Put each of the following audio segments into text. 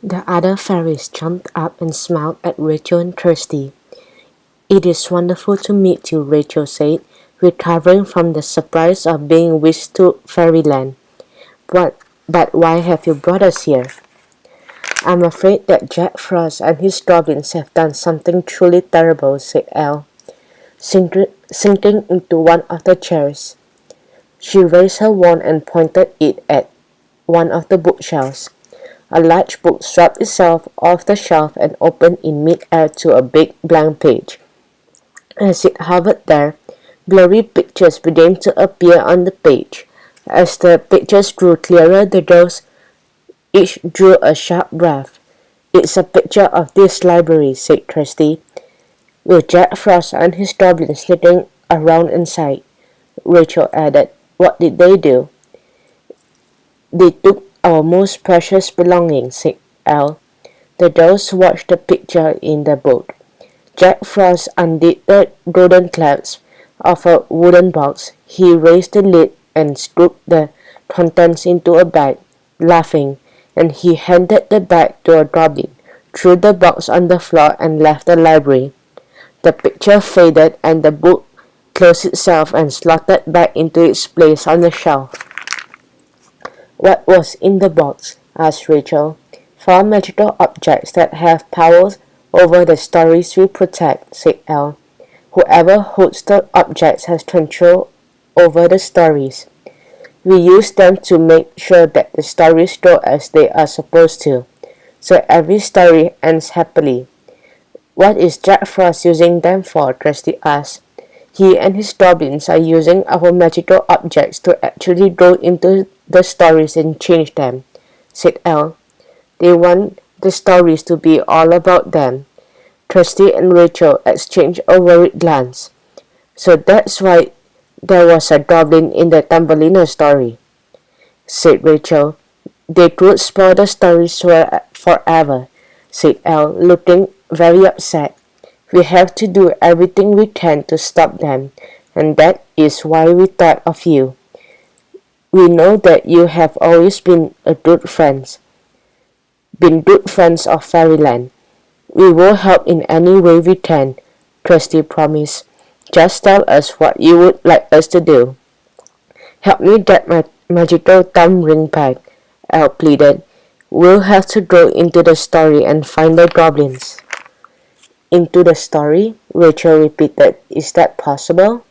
The other fairies jumped up and smiled at Rachel and Kirsty. "It is wonderful to meet you," Rachel said, recovering from the surprise of being whisked to fairyland. But why have you brought us here?" "I'm afraid that Jack Frost and his goblins have done something truly terrible," said Elle, sinking into one of the chairs. She raised her wand and pointed it at one of the bookshelves. A large book swept itself off the shelf and opened in mid-air to a big blank page. As it hovered there, blurry pictures began to appear on the page. As the pictures grew clearer, the girls each drew a sharp breath. "It's a picture of this library," said Kirsty, "with Jack Frost and his goblins sitting around inside." Rachel added, "What did they do?" "They took our most precious belongings," said Elle. The girls watched the picture in the book. Jack Frost undid the golden clasp of a wooden box. He raised the lid and scooped the contents into a bag, laughing, and he handed the bag to a goblin, threw the box on the floor, and left the library. The picture faded, and the book closed itself and slotted back into its place on the shelf. "What was in the box?" asked Rachel. "4 magical objects that have powers over the stories we protect," said Elle. "Whoever holds the objects has control over the stories. We use them to make sure that the stories go as they are supposed to, so every story ends happily." "What is Jack Frost using them for?" Kirsty asked. "He and his goblins are using our magical objects to actually go into the stories and change them," said Elle. "They want the stories to be all about them." Kirsty and Rachel exchanged a worried glance. "So that's why there was a goblin in the Thumbelina story," said Rachel. "They could spoil the stories forever," said Elle, looking very upset. "We have to do everything we can to stop them, and that is why we thought of you. We know that you have always been good friends of Fairyland. We will help in any way we can," Kirsty promised. "Just tell us what you would like us to do." "Help me get my magical thumb ring back," Elle pleaded. "We'll have to go into the story and find the goblins." "Into the story?" Rachel repeated. "Is that possible?"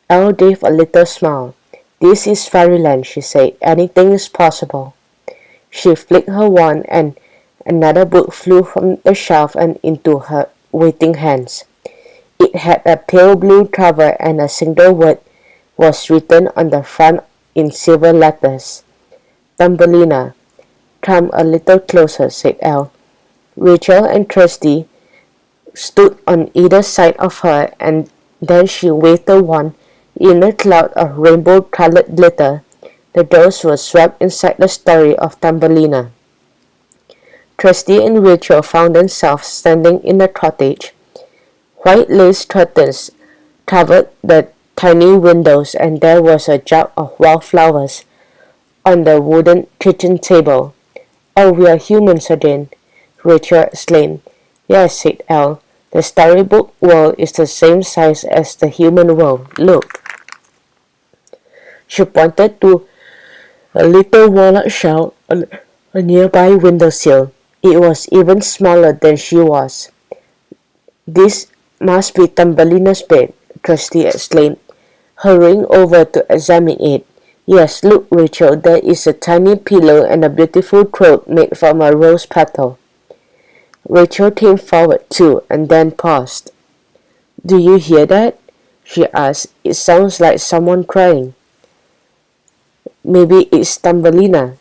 Elle gave a little smile. "This is Fairyland," she said. "Anything is possible." She flicked her wand and another book flew from the shelf and into her waiting hands. It had a pale blue cover and a single word was written on the front in silver letters. "Thumbelina." "Come a little closer," said Elle. Rachel and Kirsty stood on either side of her, and then she waved the wand. In a cloud of rainbow-colored glitter, the girls were swept inside the story of Thumbelina. Kirsty and Rachel found themselves standing in a cottage. White lace curtains covered the tiny windows, and there was a jug of wildflowers on the wooden kitchen table. "Oh, we are humans again," Rachel exclaimed. "Yes," said Elle. "The storybook world is the same size as the human world. Look." She pointed to a little walnut shell on a nearby windowsill. It was even smaller than she was. "This must be Thumbelina's bed," Kirsty exclaimed, hurrying over to examine it. "Yes, look, Rachel, there is a tiny pillow and a beautiful quilt made from a rose petal." Rachel came forward too, and then paused. "Do you hear that?" she asked. "It sounds like someone crying." "Maybe it's Thumbelina,"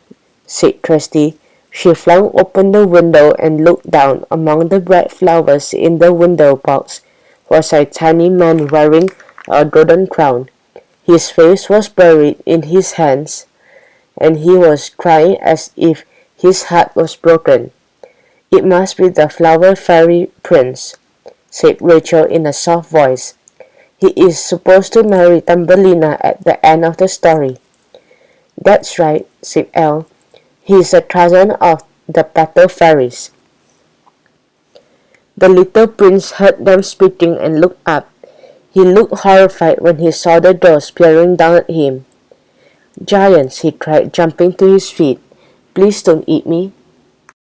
said Kirsty. She flung open the window and looked down. Among the bright flowers in the window box was a tiny man wearing a golden crown. His face was buried in his hands, and he was crying as if his heart was broken. "It must be the flower fairy prince," said Rachel in a soft voice. "He is supposed to marry Thumbelina at the end of the story." "That's right," said Elle. "He is a cousin of the pepper fairies. The little prince heard them speaking and looked up. He looked horrified when he saw the dolls peering down at him. "Giants," he cried, jumping to his feet. "Please don't eat me.